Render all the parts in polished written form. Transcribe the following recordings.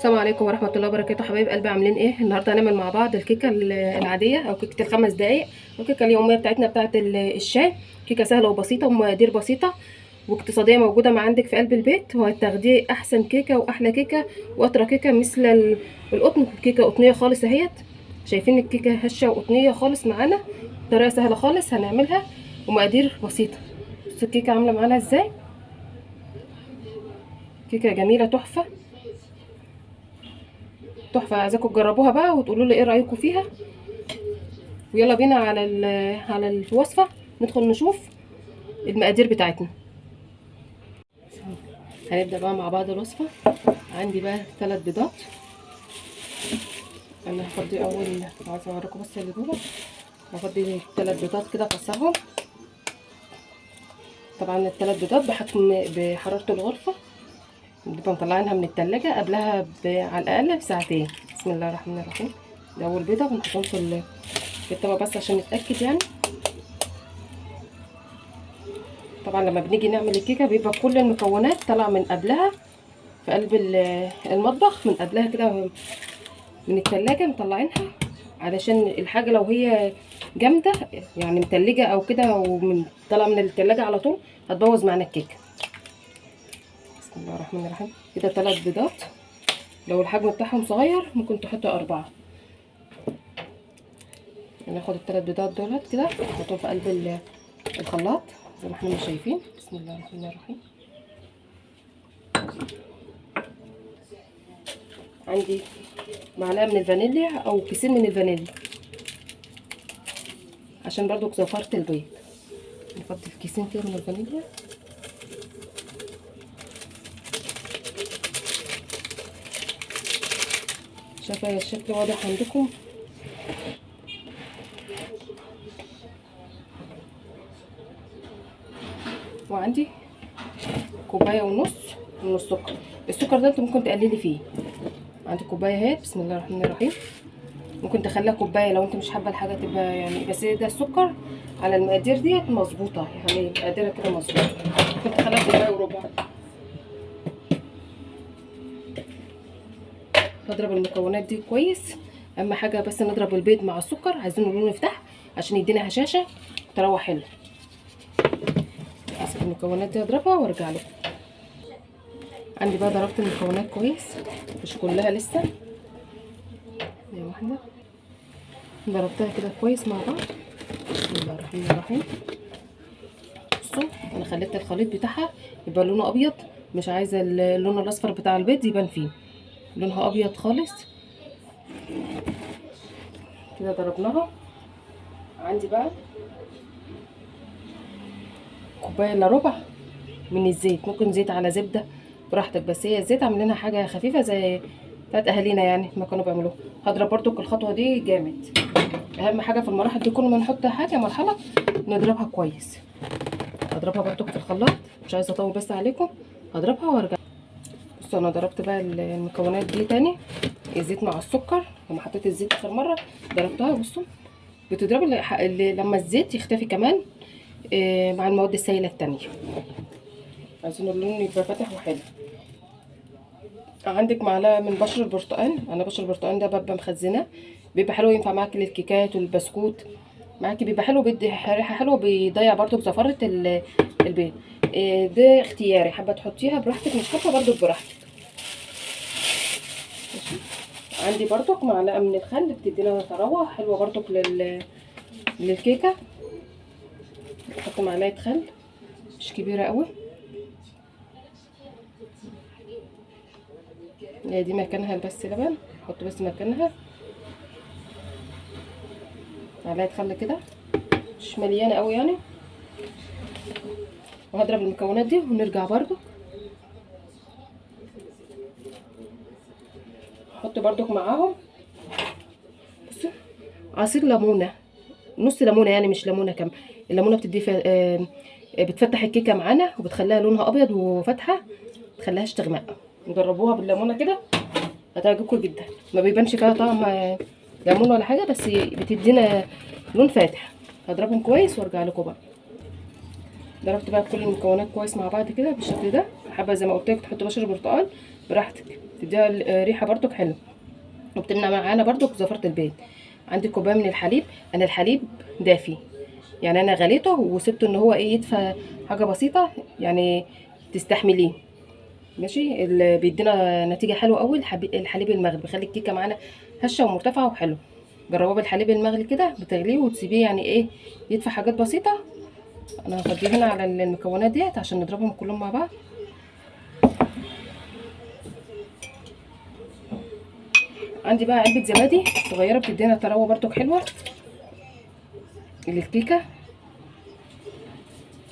السلام عليكم ورحمه الله وبركاته. حبايب قلبي، عاملين ايه؟ النهارده هنعمل مع بعض الكيكه العاديه او كيكه الخمس دقايق او الكيكه اليوميه بتاعتنا بتاعه الشاي. كيكه سهله وبسيطه ومقادير بسيطه واقتصاديه، موجوده مع عندك في قلب البيت، وهتاخديه احسن كيكه واحلى كيكه واطرى كيكه مثل القطن. كيكه قطنيه خالص اهيت، شايفين الكيكه هشه وقطنيه خالص معانا. طريقه سهله خالص هنعملها ومقادير بسيطه. بصوا الكيكه عامله معانا ازاي، كيكه جميله تحفه تحفه. عايزاكم تجربوها بقى وتقولوا لي ايه رايكم فيها. ويلا بينا على الوصفه، ندخل نشوف المقادير بتاعتنا. هنبدا بقى مع بعض الوصفه. عندي بقى 3 بيضات. انا هفضي اول، عايزه اوريكم بس اللي جوه. هفضي 3 بيضات كده اكسرهم. طبعا ال3 بيضات بحراره الغرفه، بنبقى مطلعينها من التلاجة قبلها على الاقل بساعتين. بسم الله الرحمن الرحيم. ده اول بيضه بنحطهم في الطبق بس عشان نتاكد يعني. طبعا لما بنيجي نعمل الكيكه بيبقى كل المكونات طالعه من قبلها في قلب المطبخ، من قبلها كده من التلاجة مطلعينها، علشان الحاجه لو هي جامده يعني متلجه او كده ومن طالعه من التلاجة على طول هتبوظ معانا الكيكه. بسم الله الرحمن الرحيم. كده 3 بيضات، لو الحجم بتاعهم صغير ممكن تحطوا 4. ناخد ال3 بيضات دولت كده نحطهم في قلب الخلاط زي ما احنا مش شايفين. بسم الله الرحمن الرحيم. عندي معلقه من الفانيليا او كيسين من الفانيليا عشان برضو زفرت البيض. نفضي الكيسين كده من الفانيليا. شايفه الشكل واضح عندكم؟ وعندي كوبايه ونص من السكر. السكر ده انت ممكن تقللي فيه. عندي كوبايه اهي. بسم الله الرحمن الرحيم. ممكن تخليها كوبايه لو انت مش حابه الحاجه تبقى يعني، بس ده السكر على المقادير ديت مظبوطه يعني، مقاديرها كده مظبوطه. ممكن تخليها كوبايه وربع. هضرب المكونات دي كويس. اهم حاجه بس نضرب البيض مع السكر، عايزينه لونه يفتح عشان يدينا هشاشه تروح حلو. هسيب المكونات دي اضربها وارجع لكم. عندي بقى ضربت المكونات كويس، مش كلها لسه، هي واحده ضربتها كده كويس مع بعض. بسم الله الرحمن الرحيم. بصوا انا خليت الخليط بتاعها يبقى لونه ابيض، مش عايزه اللون الاصفر بتاع البيض يبان فيه، لونها ابيض خالص كده. ضربناها. عندي بقى كوبايه الا ربع من الزيت، ممكن زيت على زبده براحتك، بس هي الزيت عاملينها حاجه خفيفه زي بتاعت اهالينا يعني ما كانوا بيعملوها. هضرب برضو الخطوه دي جامد. اهم حاجه في المراحل دي كل ما نحط حاجه مرحله نضربها كويس. هضربها برضو في الخلاط، مش عايزه اطول بس عليكم. هضربها وارجع. بصوا انا ضربت بقى المكونات دي تاني، الزيت مع السكر. لما حطيت الزيت اخر مره ضربتها. بصوا بتضرب لما الزيت يختفي كمان مع المواد السائله التانية. عايزين اللون يبقى فاتح وحلو. عندك معلقه من بشر البرتقال. انا بشر البرتقال ده ببقى مخزناه، بيبقى حلو، ينفع معاكي للكيكات والبسكوت معاكي، بيبقى حلو، بيدي ريحه حلوه، بيضيع برضو بزفره البيض. ده اختياري، حابه تحطيها براحتك، مش حابه برضو براحتك. ماشي. عندي برضو معلقه من الخل بتدينا طراوه حلوه برضو للكيكه. بحط معلقه خل مش كبيره قوي. دي مكانها بس لبن، احط بس مكانها معلقه خل كده، مش مليانه قوي يعني. وهضرب المكونات دي ونرجع برضو. احط برضو معاهم بصوا عصير ليمونه، نص ليمونه يعني مش ليمونه كامله. الليمونه بتدي بتفتح الكيكه معانا وبتخليها لونها ابيض وفاتحه، متخليهاش تغمق. نجربوها بالليمونه كده هتعجبكم جدا. ما بيبانش فيها طعم ليمون ولا حاجه، بس بتدينا لون فاتح. هضربهم كويس وارجع لكم بقى. ضربت بقى كل المكونات كويس مع بعض كده بالشكل ده. حابه زي ما قلت لك تحطي بشر برتقال براحتك، تديها ريحه برضك حلو، وبتمنع معانا برضك زفرة البيت. عندي كوبايه من الحليب. انا الحليب دافي، يعني انا غليته وسبته ان هو ايه يدفى حاجه بسيطه يعني تستحمليه. ماشي، اللي بيدينا نتيجه حلوه قوي الحليب المغلي بيخلي الكيكه معانا هشه ومرتفعه وحلو. جربوها بالحليب المغلي كده، بتغليه وتسيبيه يعني ايه يدفى حاجات بسيطه. انا هفضيه هنا على المكونات ديت عشان نضربهم كلهم مع بعض. عندي بقى علبه زبادي صغيره بتدينا طراوه برضك حلوه للكيكه.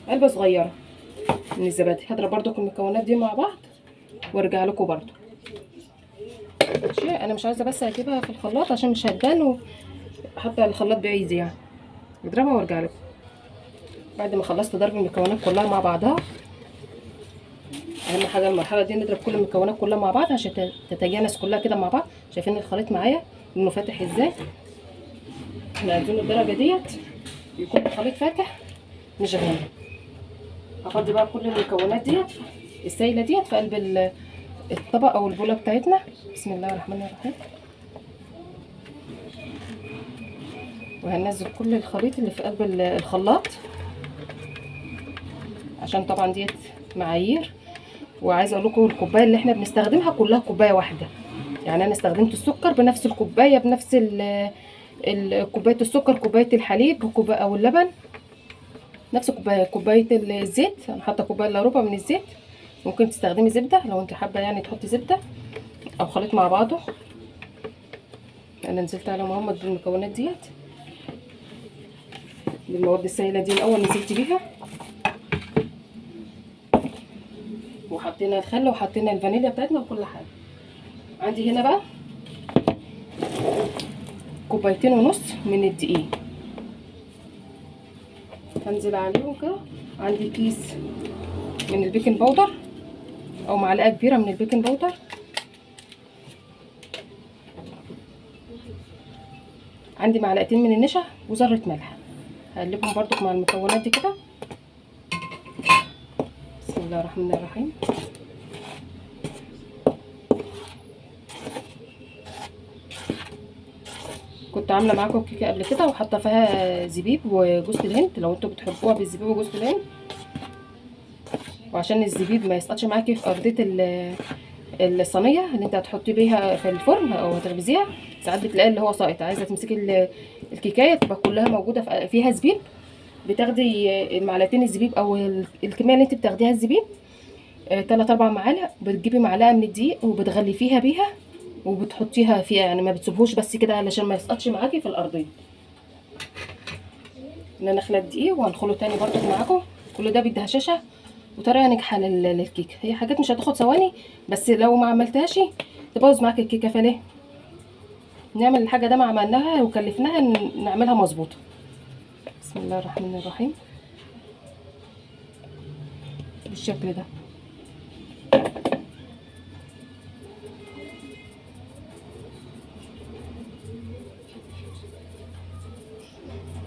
علبه صغيره من الزبادي. هضرب برضك المكونات دي مع بعض وارجع لكم برضو. ماشي، انا مش عايزه بس اجيبها في الخلاط عشان مش هتبان، وحتى الخلاط بعيد يعني. اضربها وارجع لكم بعد ما خلصت ضرب المكونات كلها مع بعضها. اهم حاجه المرحله دي نضرب كل المكونات كلها مع بعض عشان تتجانس كلها كده مع بعض. شايفين الخليط معايا انه فاتح ازاي؟ احنا عايزين الدرجه ديت يكون الخليط فاتح مش غامق. هفضي بقى كل المكونات ديت السايله ديت في قلب الطبق او البوله بتاعتنا. بسم الله الرحمن الرحيم. وهننزل كل الخليط اللي في قلب الخلاط عشان طبعا ديت معايير. وعايزه اقول لكم الكوبايه اللي احنا بنستخدمها كلها كوبايه واحده. يعني انا استخدمت السكر بنفس الكوبايه بنفس كوبايه السكر، كوبايه الحليب او اللبن نفس كوبايه الزيت. انا حاطه كوبايه الا ربع من الزيت. ممكن تستخدمي زبده لو انت حابه يعني تحطي زبده او خليط مع بعضه. انا نزلت على محمد بالمكونات ديت بالمواد السائله دي الاول نزلت بيها، وحطينا الخل وحطينا الفانيليا بتاعتنا وكل حاجه. عندي هنا بقى كوبايتين ونص من الدقيق هنزل عليهم كده. عندي كيس من البيكنج باودر او معلقه كبيره من البيكنج باودر. عندي معلقتين من النشا وذره ملح. هقلبهم برضو مع المكونات دي كده. بسم الله الرحمن الرحيم. كنت عامله معاكم كيكه قبل كده وحاطه فيها زبيب وجوز الهند لو انتوا بتحبوها بالزبيب وجوز الهند. وعشان الزبيب ما يسقطش معاكي في ارضيه الصينيه اللي انت هتحطي بيها في الفرن او هتخبزيها، ساعات بتلاقي اللي هو ساقط. عايزه تمسكي الكيكايه تبقى كلها موجوده فيها زبيب، بتاخدي المعلقتين الزبيب او الكميه اللي انت بتاخديها الزبيب 3 4 معالق. بتجيبي معلقه من الدقيق وبتغلفيها بيها وبتحطيها فيها، يعني ما بتسيبهوش بس كده علشان ما يسقطش معاكي في الارضيه. ان انا اخلط دقيق وهنخله تاني برضو معاكم. كل ده بيدي هشاشه وطريقه ناجحه للكيكه. هي حاجات مش هتاخد ثواني، بس لو ما عملتهاش تبوظ معاك الكيكه. فليه نعمل الحاجه ده ما عملناها وكلفناها نعملها مظبوطه؟ بسم الله الرحمن الرحيم. بالشكل ده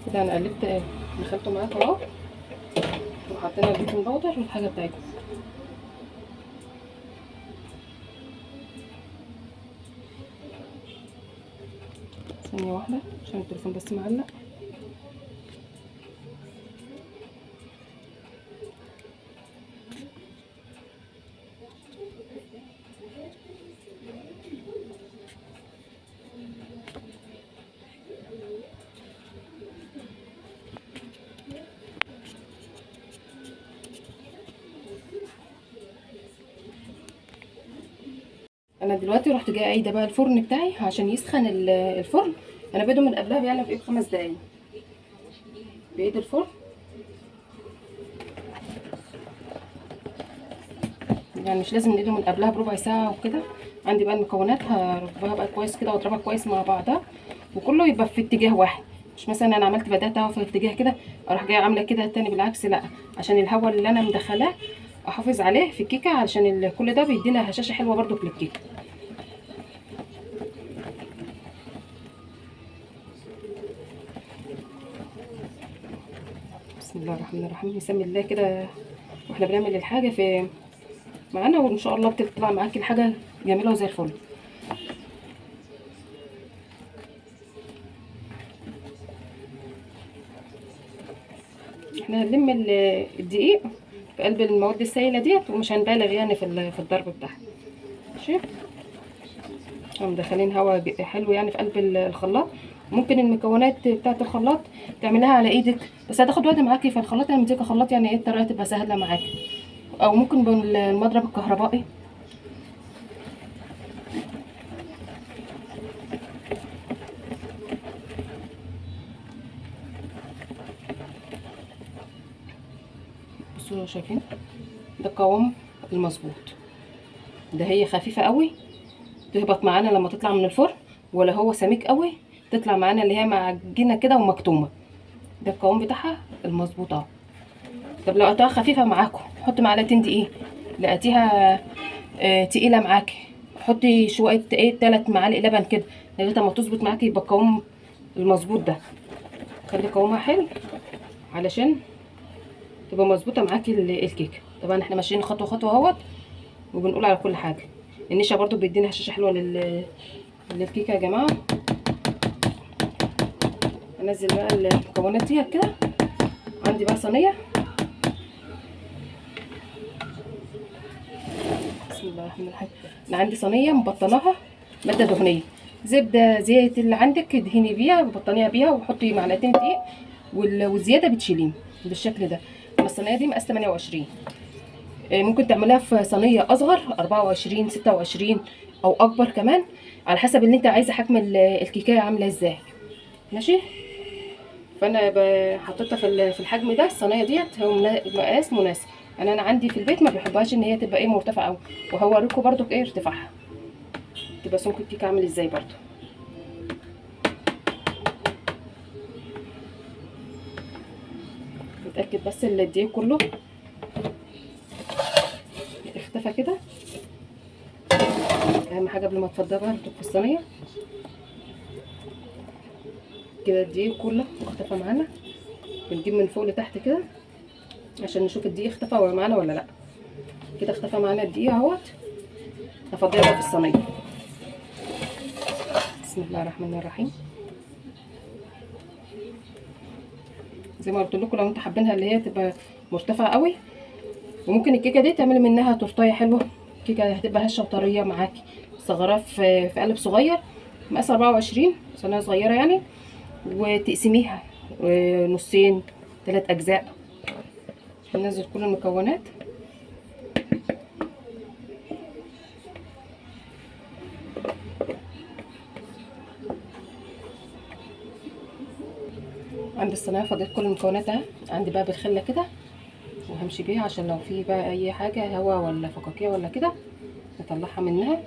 كده انا قلبت دخلته معاكم اهو، وحطينا البيكنج باودر والحاجه بتاعتنا. ثانيه واحده عشان التليفون بس معلق. انا دلوقتي رحت جايه قايده بقى الفرن بتاعي عشان يسخن الفرن. انا بيده من قبلها يعني بايه ب5 دقايق بايد الفرن. يعني مش لازم نقيده من قبلها بربع ساعه وكده. عندي بقى المكونات هربها بقى كويس كده واضربها كويس مع بعضها وكله يبقى في اتجاه واحد. مش مثلا انا عملت بدات اهو في اتجاه كده اروح جايه عامله كده التاني بالعكس، لا، عشان الهواء اللي انا مدخلاه احافظ عليه في الكيكه علشان كل ده بيدينا هشاشه حلوه برده في الكيكه. بسم الله الرحمن الرحيم. نسمي الله كده واحنا بنعمل الحاجه في معانا، وان شاء الله بتطلع معاكي الحاجه جميله وزي الفل. احنا هنلم الدقيق في قلب المواد السائله ديت، ومش هنبالغ يعني في الضرب بتاعها. ماشي. مدخلين هواء حلو يعني في قلب الخلاط. ممكن المكونات بتاعه الخلاط تعملها على ايدك، بس هتاخد وقت معاكي. فالخلاط انا مديكي خلاط يعني ايه الطريقه تبقى سهله معاكي، او ممكن بالمضرب الكهربائي. بصوا شايفين ده القوام المظبوط ده. هي خفيفه قوي تهبط معانا لما تطلع من الفرن، ولا هو سميك قوي تطلع معانا اللي هي معجنه كده ومكتومه. ده القوام بتاعها المظبوط اهو. طب لو لقيتها خفيفه معاكم حطي معلقتين دقيق. لقيتيها تقيله معاكي حطي شويه 3 معالق لبن كده لغايه ما تظبط معاكي، يبقى القوام المظبوط ده. خلي قوامها حلو علشان تبقى مظبوطه معاكي الكيكه. طبعا احنا ماشيين خطوه خطوه اهوت، وبنقول على كل حاجه. النشا برضو بيدينا هشاشه حلوه للكيكه يا جماعه. انزل بقى المكونات دي كده. عندي بقى صينيه، بسم الله الرحمن الرحيم. انا عندي صينيه مبطناها ماده دهنيه، زبده زيت اللي عندك ادهني بيها وبطنيها بيها، وحطي معلقتين دقيق والزياده بتشيليه بالشكل ده. الصينيه دي مقاس 28. ممكن تعملها في صينيه اصغر 24 26 او اكبر كمان، على حسب اللي انت عايزه حجم الكيكه عامله ازاي. ماشي. فانا حطيتها في الحجم ده. الصينيه ديت هو مقاس مناسب. انا عندي في البيت ما بيحبهاش ان هي تبقى ايه مرتفعه قوي، وهوريكم برضو ايه ارتفاعها تبقى سمك الكيكه عامل ازاي برضو. نتاكد بس ان الدقيق كله اختفى كده. اهم حاجه قبل ما تفضيها برضو في الصينيه كده الدقيق كله اختفى معانا. بنجيب من فوق لتحت كده عشان نشوف الدقيق اختفى معانا ولا لا. كده اختفى معانا الدقيق اهوت. هفضيها بقى في الصينيه. بسم الله الرحمن الرحيم. زي ما قلت لكم لو انتوا حابينها اللي هي تبقى مرتفعه قوي، وممكن الكيكه دي تعملي منها تورتايه حلوه. الكيكه هتبقى هشه وطريه معاكي. صغرها في قالب صغير مقاس 24، صينيه صغيره يعني، وتقسميها نصين 3 اجزاء. هننزل كل المكونات. عند الصينيه فضيت كل المكونات اهي. عندي بقى بالخله كده وهمشي بيها عشان لو في بقى اي حاجه هوا ولا فقاقيع ولا كده نطلعها منها.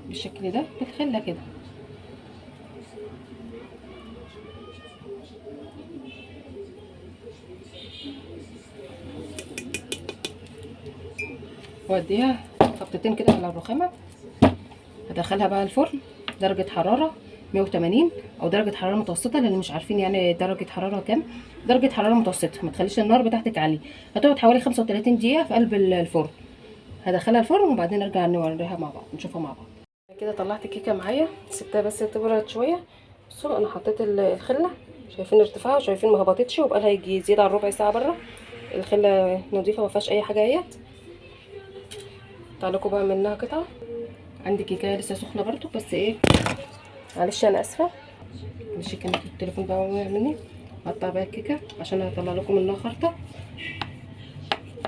بالشكل ده بالخله كده. واديها خبطتين كده على الرخامه. هدخلها بقى الفرن درجه حراره 180 او درجه حراره متوسطه، لان مش عارفين يعني درجه حراره كام. درجه حراره متوسطه، ما تخليش النار بتاعتك عاليه. هتقعد حوالي 35 دقيقه في قلب الفرن. هدخلها الفرن وبعدين نرجع نوريها مع بعض نشوفها مع بعض. كده طلعت الكيكه معايا، سبتها بس تبرد شويه. بصوا انا حطيت الخله، شايفين ارتفاعها وشايفين ما هبطتش، وبقى لها يجي زياده عن ربع ساعه بره. الخله نظيفه ما فيهاش اي حاجه اهيت. تعالوا بقى منها قطعه. عندي كيكه لسه سخنه برضو، بس ايه معلش انا اسفه، معلش كان التليفون بقى وقع مني. هقطع بقى الكيكه عشان هطلع لكم منها خرطه.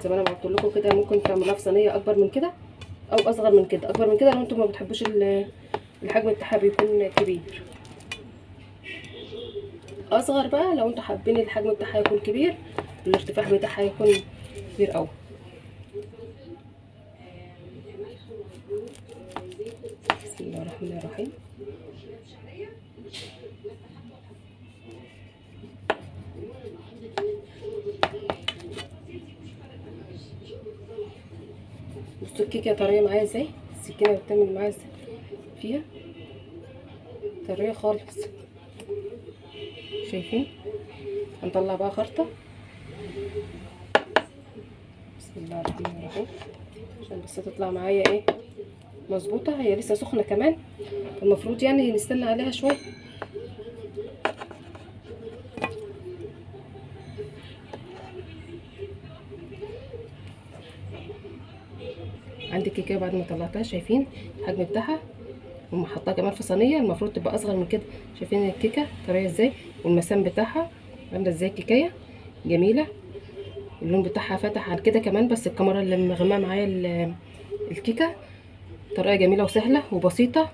زي ما انا قلت لكم كده، ممكن تعملوها في صينيه اكبر من كده او اصغر من كده. اكبر من كده لو انتم ما بتحبوش الحجم بتاعها بيكون كبير. اصغر بقى لو انتم حابين الحجم بتاعها يكون كبير، الارتفاع بتاعها يكون كبير قوي. بسم الله الرحمن الرحيم. بصوا الكيكه طريه معايا ازاي، السكينه بتعمل معايا ازاي فيها طريه خالص. شايفين؟ هنطلع بقى خرطه الله الرحمن الرحيم عشان بس تطلع معايا ايه مظبوطه. هي لسه سخنه كمان، المفروض يعني نستنى عليها شويه. عندي الكيكه بعد ما طلعتها، شايفين الحجم بتاعها، وما حطها كمان في صينيه المفروض تبقى اصغر من كده. شايفين الكيكه طريه ازاي، والمسام بتاعها عامله ازاي، الكيكه جميله. اللون بتاعها فاتح عن كده كمان، بس الكاميرا اللي مغمقه معايا الكيكه. طريقه جميله وسهله وبسيطه،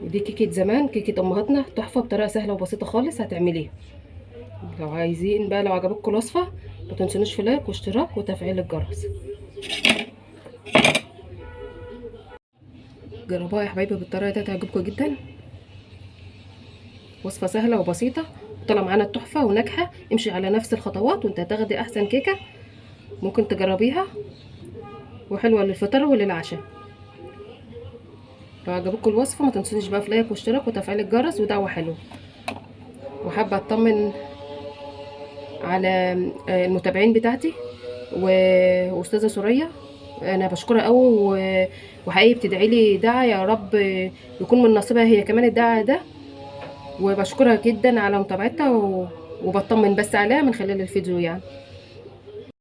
ودي كيكه زمان، كيكه امهاتنا، تحفه بطريقه سهله وبسيطه خالص هتعمليها. لو عايزين بقى، لو عجبتكم الوصفه ما تنسونوش في لايك واشتراك وتفعيل الجرس. جربوها يا حبايبي بالطريقه دي هتعجبكم جدا. وصفه سهله وبسيطه وطلع معانا تحفه وناجحه. امشي على نفس الخطوات وانت هتاخدي احسن كيكه ممكن تجربيها، وحلوه للفطار وللعشاء. لو عجبتكم الوصفه ما تنسونيش بقى في لايك واشتراك وتفعيل الجرس ودعوه حلوه. وحابه اطمن على المتابعين بتاعتي واستاذه سوريا، انا بشكرها قوي، وحقيقي بتدعي لي دعاء يا رب يكون من نصيبها هي كمان الدعاء ده. وبشكرها جدا على متابعتها وبطمن بس عليها من خلال الفيديو يعني.